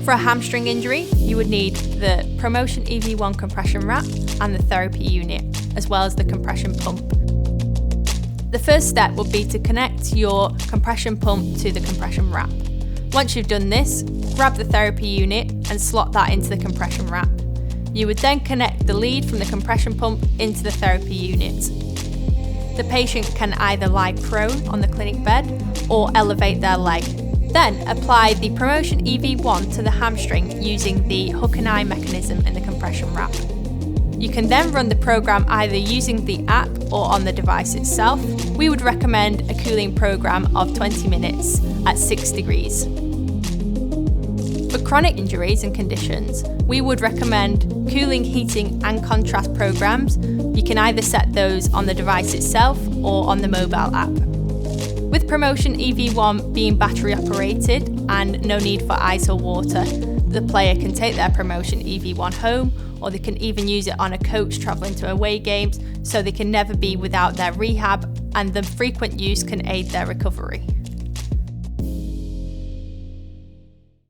For a hamstring injury, you would need the ProMOTION EV1 compression wrap and the therapy unit, as well as the compression pump. The first step would be to connect your compression pump to the compression wrap. Once you've done this, grab the therapy unit and slot that into the compression wrap. You would then connect the lead from the compression pump into the therapy unit. The patient can either lie prone on the clinic bed or elevate their leg. Then apply the ProMOTION EV1 to the hamstring using the hook and eye mechanism in the compression wrap. You can then run the program either using the app or on the device itself. We would recommend a cooling program of 20 minutes at 6 degrees. For chronic injuries and conditions, we would recommend cooling, heating and contrast programs. You can either set those on the device itself or on the mobile app. With ProMOTION EV1 being battery operated and no need for ice or water, the player can take their ProMOTION EV1 home, or they can even use it on a coach travelling to away games, so they can never be without their rehab, and the frequent use can aid their recovery.